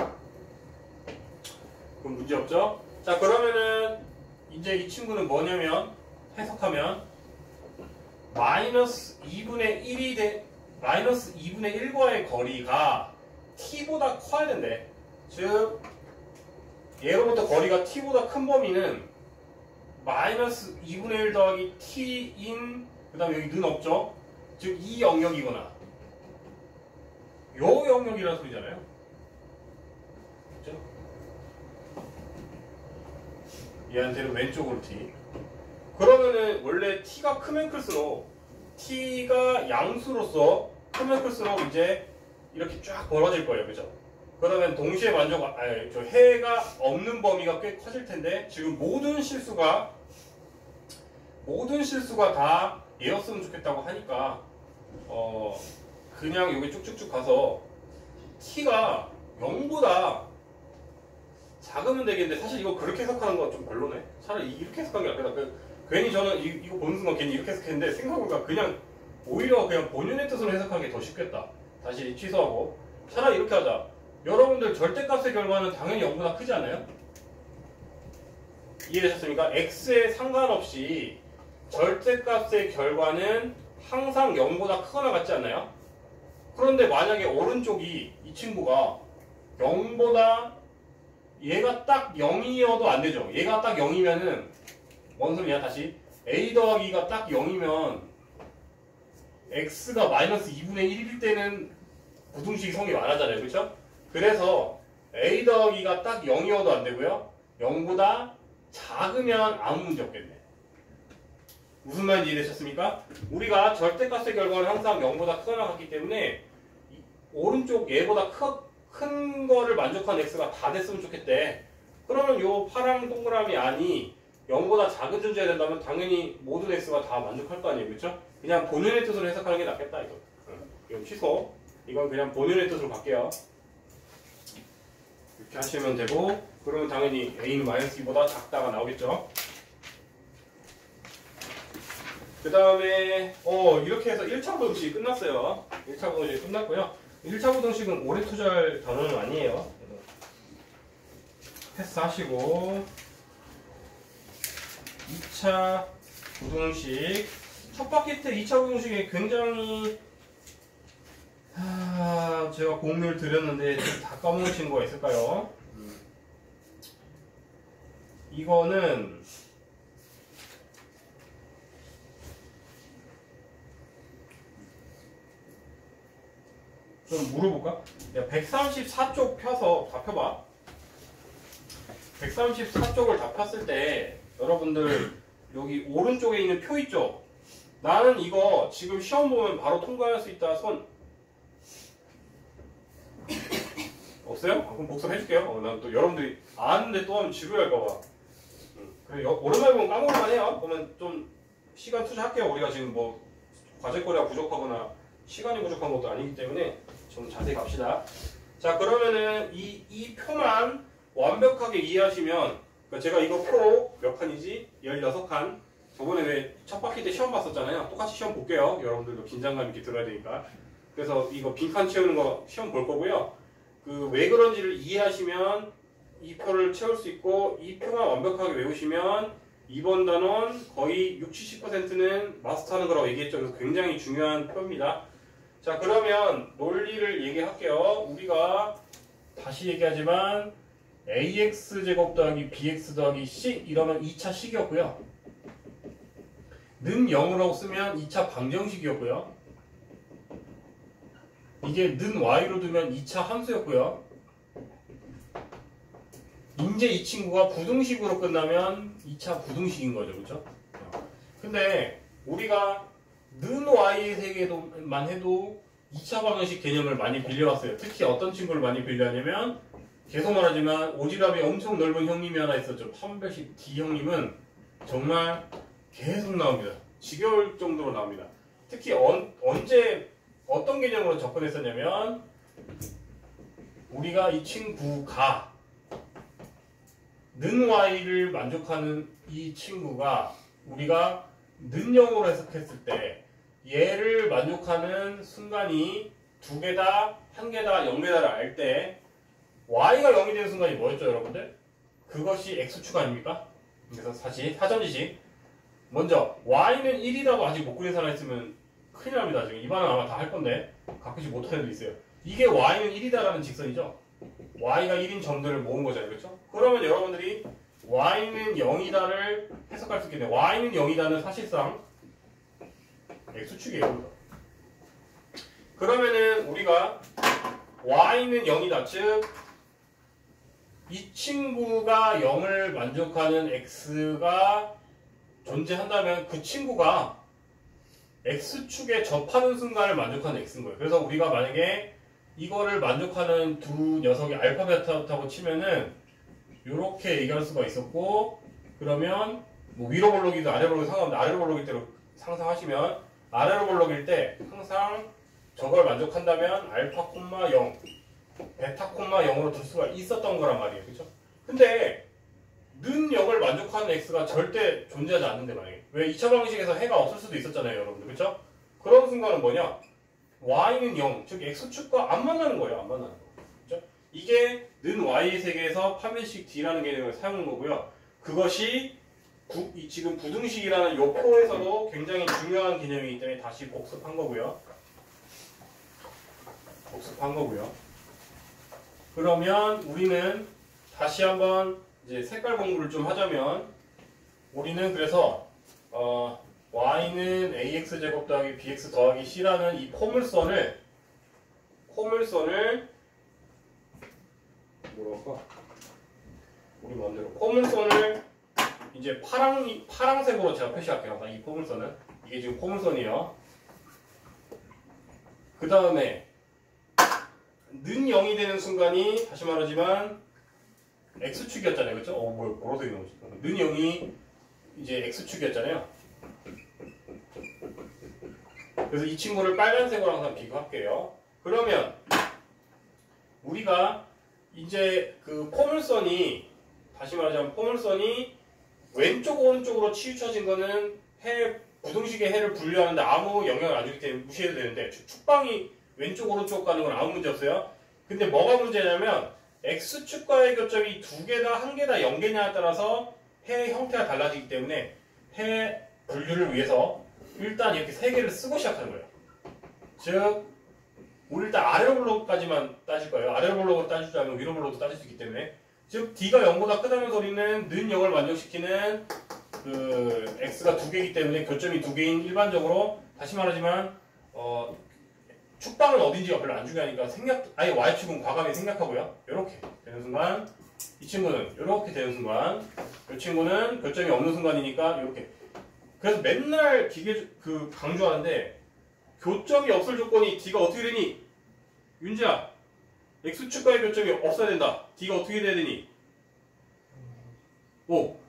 그럼 문제 없죠? 자 그러면은 이제 이 친구는 뭐냐면 해석하면 마이너스 2분의 1과의 거리가 t보다 커야 된대. 즉 얘로부터 거리가 t보다 큰 범위는 마이너스 2분의 1 더하기 t인 그 다음에 여기 는 없죠? 즉 이 영역이거나 요 영역이라는 소리잖아요. 그렇죠? 얘한테는 왼쪽으로 t. 그러면은 원래 t가 크면 클수록 t가 양수로서 크면 클수록 이제 이렇게 쫙 벌어질 거예요. 그죠? 그러면 동시에 저 해가 없는 범위가 꽤 커질 텐데 지금 모든 실수가 다 얘였으면 좋겠다고 하니까 그냥 여기 쭉쭉쭉 가서 t가 0보다 작으면 되겠는데 사실 이거 그렇게 해석하는 건 좀 별로네. 차라리 이렇게 해석한 게 낫겠다. 괜히 저는 이거 보는 순간 괜히 이렇게 해석했는데 생각해보니까 그냥 오히려 그냥 본연의 뜻으로 해석하는 게 더 쉽겠다. 다시 취소하고 차라리 이렇게 하자. 여러분들 절대값의 결과는 당연히 0보다 크지 않아요? 이해되셨습니까? x에 상관없이 절대값의 결과는 항상 0보다 크거나 같지 않나요? 그런데 만약에 오른쪽이 이 친구가 0보다 얘가 딱 0이어도 안 되죠. 얘가 딱 0이면은 뭔 소리야? 다시 a 더하기가 딱 0이면 x가 마이너스 2분의 1일 때는 부등식이 성이 많아잖아요. 그렇죠? 그래서 a 더하기가 딱 0이어도 안 되고요. 0보다 작으면 아무 문제 없겠네. 무슨 말인지 이해되셨습니까? 우리가 절대값의 결과는 항상 0보다 크거나 같기 때문에 오른쪽 얘보다 큰 거를 만족한 x가 다 됐으면 좋겠대. 그러면 요 파란 동그라미 안이 0보다 작은 존재가 된다면 당연히 모든 x가 다 만족할 거 아니에요. 그렇죠? 그냥 본연의 뜻으로 해석하는 게 낫겠다. 이건 취소. 이건 그냥 본연의 뜻으로 갈게요. 이렇게 하시면 되고, 그러면 당연히 a는 -2보다 작다가 나오겠죠. 그 다음에 이렇게 해서 1차 부등식이 끝났어요. 1차 부등식이 끝났고요. 1차 부등식은 오래 투자할 단어는 아니에요. 패스하시고 2차 부등식 첫 바퀴 때 2차 부등식이 굉장히 제가 공유를 드렸는데 다 까먹은 친구가 있을까요? 이거는 좀 물어볼까? 134쪽 펴서 다 펴봐. 134쪽을 다 폈을 때 여러분들 여기 오른쪽에 있는 표 있죠? 나는 이거 지금 시험 보면 바로 통과할 수 있다. 손 없어요? 그럼 복습해줄게요. 난 또 여러분들이 아는데 또 하면 지루할까봐. 그래, 오랜만에 보면 까먹을만 해요. 그러면 좀 시간 투자할게요. 우리가 지금 뭐 과제거리가 부족하거나 시간이 부족한 것도 아니기 때문에 좀 자세히 갑시다. 자, 그러면은 이 표만 완벽하게 이해하시면, 그러니까 제가 이거 표 몇 칸이지? 16칸. 저번에 왜 첫 바퀴 때 시험 봤었잖아요. 똑같이 시험 볼게요. 여러분들도 긴장감 있게 들어야 되니까. 그래서 이거 빈칸 채우는 거 시험 볼 거고요. 그 왜 그런지를 이해하시면 이 표를 채울 수 있고, 이 표만 완벽하게 외우시면 이번 단원 거의 60~70%는 마스터하는 거라고 얘기했죠. 그래서 굉장히 중요한 표입니다. 자, 그러면 논리를 얘기할게요. 우리가 다시 얘기하지만 ax 제곱 더하기 bx 더하기 c 이러면 2차 식이었고요. 는 0이라고 쓰면 2차 방정식이었고요. 이게 는 y로 두면 2차 함수였고요. 이제 이 친구가 부등식으로 끝나면 2차 부등식인 거죠. 그렇죠? 근데 우리가 는 y의 세계만 해도 2차 방정식 개념을 많이 빌려왔어요. 특히 어떤 친구를 많이 빌려하냐면, 계속 말하지만 오지랖이 엄청 넓은 형님이 하나 있었죠. 300식 D 형님은 정말 계속 나옵니다. 지겨울 정도로 나옵니다. 특히 언제 어떤 개념으로 접근했었냐면, 우리가 이 친구가 는 y를 만족하는 이 친구가 우리가 는 0으로 해석했을 때 얘를 만족하는 순간이 두 개다, 한 개다, 0개다를 알 때 y가 0이 되는 순간이 뭐였죠, 여러분들? 그것이 x축 아닙니까? 그래서 다시 사전지식. 먼저 y는 1이라고 아직 못 그린 사람 있으면 큰일 납니다. 지금 이반은 아마 다 할 건데 가끔씩 못하는 애도 있어요. 이게 y는 1이다라는 직선이죠. y가 1인 점들을 모은 거잖아요. 그렇죠? 그러면 여러분들이 y는 0이다를 해석할 수 있겠네요. y는 0이다는 사실상 x축이에요. 그러면은 우리가 y는 0이다. 즉 이 친구가 0을 만족하는 x가 존재한다면 그 친구가 x축에 접하는 순간을 만족하는 x인 거예요. 그래서 우리가 만약에 이거를 만족하는 두 녀석이 알파 베타라고 치면은 이렇게 얘기할 수가 있었고, 그러면 뭐 위로 볼록이든 아래 볼록이든 상관없는데 아래로 볼록일 때로 상상하시면, 아래로 볼록일 때 항상 저걸 만족한다면 알파 콤마 0 베타 콤마 0으로 둘 수가 있었던 거란 말이에요. 그렇죠? 근데 는 0을 만족하는 x가 절대 존재하지 않는데 만약에 왜 2차 방식에서 해가 없을 수도 있었잖아요, 여러분들. 그렇죠? 그런 순간은 뭐냐? y는 0, 즉 x축과 안 만나는 거예요. 안 만나는 거. 그렇죠? 이게 는 y의 세계에서 파멸식 d라는 개념을 사용한 거고요. 그것이 지금 부등식이라는 요 표에서도 굉장히 중요한 개념이기 때문에 다시 복습한 거고요. 그러면 우리는 다시 한번 이제 색깔 공부를 좀 하자면, 우리는 그래서 y는 ax제곱 더하기 bx 더하기 c라는 이 포물선을 뭐랄까? 우리 마음대로 포물선을 이제 파랑색으로 제가 표시할게요. 이 포물선은 이게 지금 포물선이에요. 그 다음에 는 0이 되는 순간이 다시 말하지만 x축이었잖아요, 그렇죠? 뭐야, 보라색이 나오지? 는 0이 이제 x축이었잖아요. 그래서 이 친구를 빨간색으로 항상 비교할게요. 그러면 우리가 이제 그 포물선이 다시 말하자면 포물선이 왼쪽 오른쪽으로 치우쳐진 거는 부등식의 해를 분류하는데 아무 영향을 안 주기 때문에 무시해도 되는데 축방이 왼쪽 오른쪽 가는 건 아무 문제 없어요. 근데 뭐가 문제냐면 x축과의 교점이 두 개다 한 개다 0개냐에 따라서 해의 형태가 달라지기 때문에 해 분류를 위해서 일단 이렇게 세 개를 쓰고 시작하는 거예요. 즉 우리 일단 아래 블록까지만 따질 거예요. 아래 블록으로 따지지 않으면 위로 블록도 따질 수 있기 때문에 즉 D가 0보다 크다는 소리는 는 0을 만족시키는 그 X가 두 개이기 때문에 교점이 두 개인 일반적으로 다시 말하지만 축방은 어딘지가 별로 안 중요하니까 아예 Y축은 과감히 생략하고요. 이렇게 되는 순간 이 친구는 이렇게 되는 순간 이 친구는 교점이 없는 순간이니까 이렇게. 그래서 맨날 강조하는데 교점이 없을 조건이 D가 어떻게 되니? 윤지야, X축과의 교점이 없어야 된다. D가 어떻게 돼야 되니?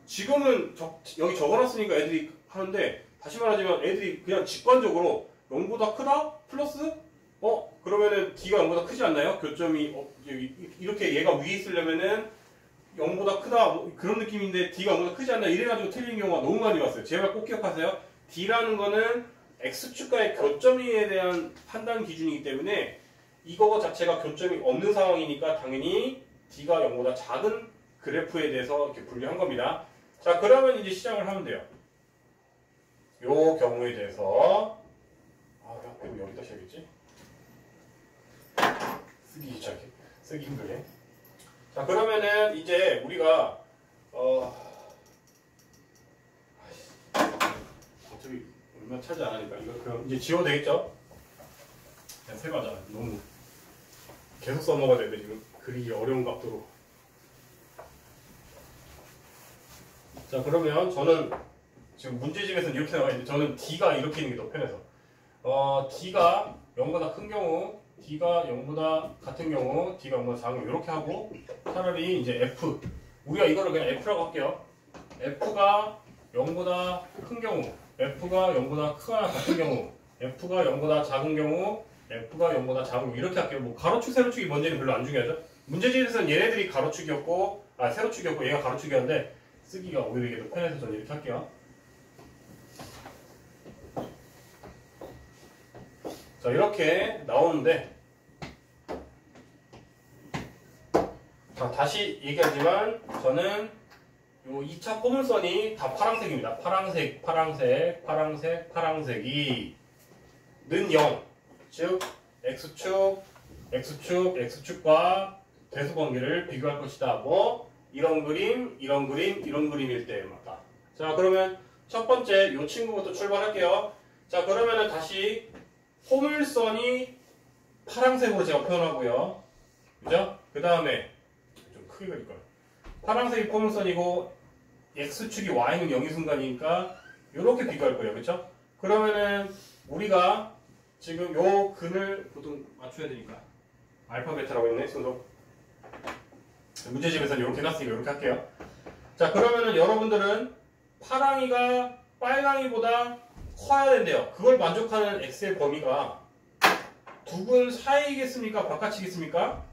지금은 여기 적어놨으니까 애들이 하는데 다시 말하자면 애들이 그냥 직관적으로 0보다 크다? 플러스? 그러면은 D가 0보다 크지 않나요? 교점이 이렇게 얘가 위에 있으려면은 0보다 크다 그런 느낌인데 D가 0보다 크지 않나 이래가지고 틀린 경우가 너무 많이 봤어요. 제발 꼭 기억하세요. D라는 거는 X축과의 교점에 대한 판단 기준이기 때문에 이거 자체가 교점이 없는 상황이니까 당연히 D가 0보다 작은 그래프에 대해서 이렇게 분류한 겁니다. 자, 그러면 이제 시작을 하면 돼요. 요 경우에 대해서 그럼 여기다 써야겠지? 쓰기 귀찮게, 쓰기 힘들게. 자, 그러면은 이제 우리가 어차피 얼마 차지 안 하니까 이거 그럼 이제 지워도 되겠죠? 그냥 세 가자. 너무 계속 써먹어야 되는데 지금 그리기 어려운 각도로. 자, 그러면 저는 지금 문제집에서는 이렇게 나와 있는데 저는 D가 이렇게 있는 게 더 편해서 D가 0보다 큰 경우, D가 0보다 같은 경우, D가 0보다 작은 경우 이렇게 하고 차라리 이제 F 우리가 이거를 그냥 F라고 할게요. F가 0보다 큰 경우, F가 0보다 크거나 같은 경우, F가 0보다 작은 경우, F가 0보다 작은 경우 이렇게 할게요. 뭐 가로축, 세로축이 뭔지는 별로 안 중요하죠. 문제집에서는 얘네들이 가로축이었고 세로축이었고 얘가 가로축이었는데 쓰기가 오히려 이게 더 편해서 저는 이렇게 할게요. 자, 이렇게 나오는데 자, 다시 얘기하지만 저는 요 2차 포물선이 다 파란색입니다. 파란색, 파란색, 파란색, 파란색이 는 0, 즉 X축, X축, X축과 대수관계를 비교할 것이다. 뭐 이런 그림, 이런 그림, 이런 그림일 때 맞다. 자, 그러면 첫 번째 요 친구부터 출발할게요. 자, 그러면은 다시 포물선이 파란색으로 제가 표현하고요. 그죠? 그 다음에 좀 크게 그릴까요? 파란색이 포물선이고 X축이 Y는 0인 순간이니까 이렇게 비교할 거예요. 그쵸? 그러면은 우리가 지금 요 근을 보통 맞춰야 되니까 알파 베타라고 했네 순서. 문제집에서는 이렇게 해놨으니까 이렇게 할게요. 자, 그러면은 여러분들은 파랑이가 빨강이보다 커야 된대요. 그걸 만족하는 x의 범위가 두 근 사이겠습니까? 바깥이겠습니까?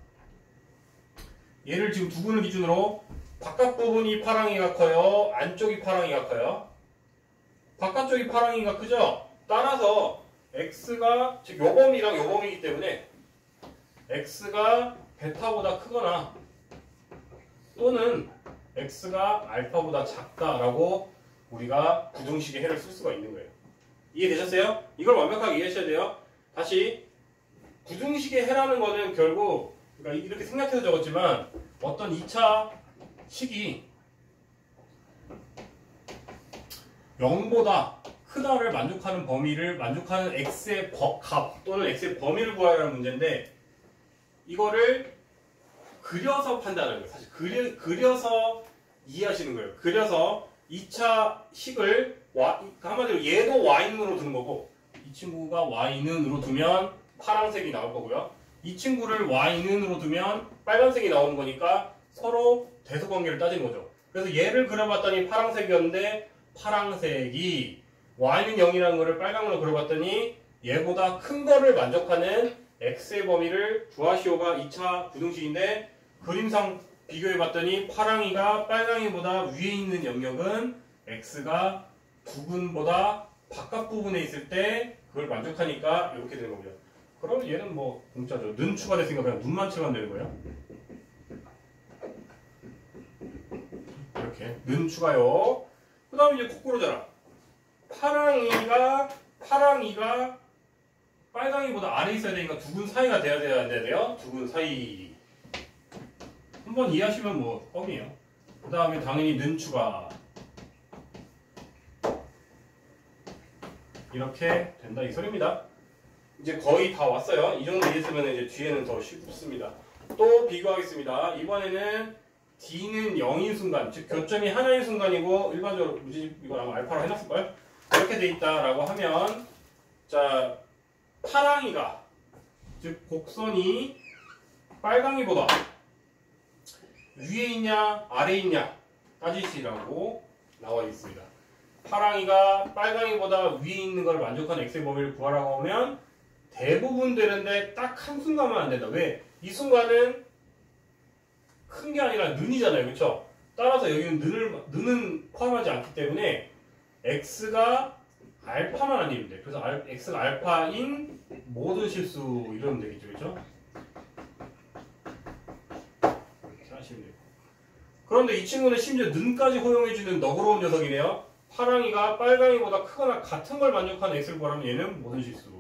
얘를 지금 두 근을 기준으로 바깥 부분이 파랑이가 커요? 안쪽이 파랑이가 커요? 바깥쪽이 파랑이가 크죠? 따라서 x가 즉 요 범위랑 요 범위이기 때문에 x가 베타보다 크거나 또는 x가 알파보다 작다라고 우리가 부등식의 해를 쓸 수가 있는 거예요. 이해되셨어요? 이걸 완벽하게 이해하셔야 돼요. 다시 부등식의 해라는 거는 결국 그러니까 이렇게 생략해서 적었지만 어떤 2차 식이 0보다 크다를 만족하는 범위를 만족하는 x의 값 또는 x의 범위를 구하라는 문제인데 이거를 그려서 판단하는 거예요. 사실 그려서 이해하시는 거예요. 그려서 2차 식을 한마디로 얘도 y는으로 두는 거고 이 친구가 y는으로 두면 파란색이 나올 거고요. 이 친구를 y는으로 두면 빨간색이 나오는 거니까 서로 대소관계를 따지는 거죠. 그래서 얘를 그려봤더니 파란색이었는데 파란색이 y는 0이라는 거를 빨강으로 그려봤더니 얘보다 큰 거를 만족하는 x의 범위를 구하시오가 2차 부등식인데 그림상 비교해봤더니 파랑이가 빨강이보다 위에 있는 영역은 x가 두근보다 바깥 부분에 있을 때 그걸 만족하니까 이렇게 되는 거고요. 그럼 얘는 뭐 공짜죠. 는 추가됐으니까 그냥 눈만 치면 되는 거예요. 이렇게 는 추가요. 그 다음에 이제 거꾸로잖아. 파랑이가 빨강이보다 아래에 있어야 되니까 두근 사이가 돼야 돼요. 두근 사이. 한번 이해하시면 뭐 껌이에요. 그 다음에 당연히 는 추가. 이렇게 된다 이 소리입니다. 이제 거의 다 왔어요. 이 정도 이해했으면 이제 뒤에는 더 쉽습니다. 또 비교하겠습니다. 이번에는 D는 0인 순간, 즉 교점이 하나인 순간이고 일반적으로 무지집 이거 아마 알파로 해놨을까요? 이렇게 돼 있다라고 하면 자 파랑이가 즉 곡선이 빨강이보다 위에 있냐 아래에 있냐 따지시라고 나와 있습니다. 파랑이가 빨강이보다 위에 있는 걸 만족하는 x의 범위를 구하라고 하면 대부분 되는데 딱 한순간만 안 된다. 왜? 이 순간은 큰 게 아니라 는이잖아요. 그렇죠? 따라서 여기는 는은 포함하지 않기 때문에 x가 알파만 아니면 돼. 그래서 x가 알파인 모든 실수 이러면 되겠죠. 그렇죠? 이렇게 하시면 돼요. 그런데 이 친구는 심지어 는까지 허용해주는 너그러운 녀석이네요. 파랑이가 빨강이보다 크거나 같은 걸 만족하는 x를 구하면 얘는 모든 실수.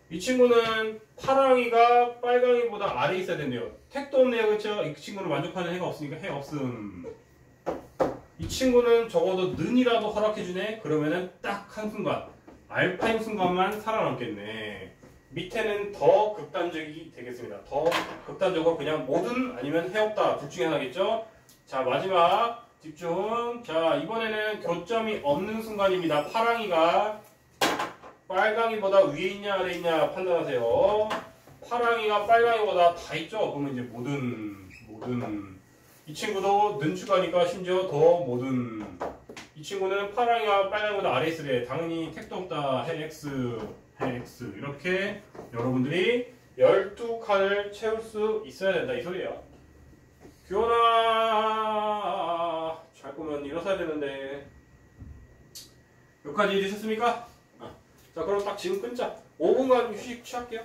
이 친구는 파랑이가 빨강이보다 아래에 있어야 된대요. 택도 없네요. 그렇죠? 이 친구는 만족하는 해가 없으니까 해 없음. 이 친구는 적어도 는이라도 허락해주네. 그러면은 딱 한순간 알파인 순간만 살아남겠네. 밑에는 더 극단적이 되겠습니다. 더 극단적으로 그냥 모든 아니면 해 없다. 둘 중에 하나겠죠? 자 마지막 집중. 자 이번에는 교점이 없는 순간입니다. 파랑이가 빨강이보다 위에 있냐 아래에 있냐 판단하세요. 파랑이가 빨강이보다 다 있죠? 그러면 이제 모든 이 친구도 는 추가니까 심지어 더 모든 이 친구는 파랑이가 빨강이보다 아래에 있으래. 당연히 택도 없다. 해 x 이렇게 여러분들이 12칸을 채울 수 있어야 된다 이 소리예요. 규현아 잘 거면 일어서야 되는데 여기까지 되셨습니까? 자 그럼 딱 지금 끊자. 5분간 휴식 취할게요.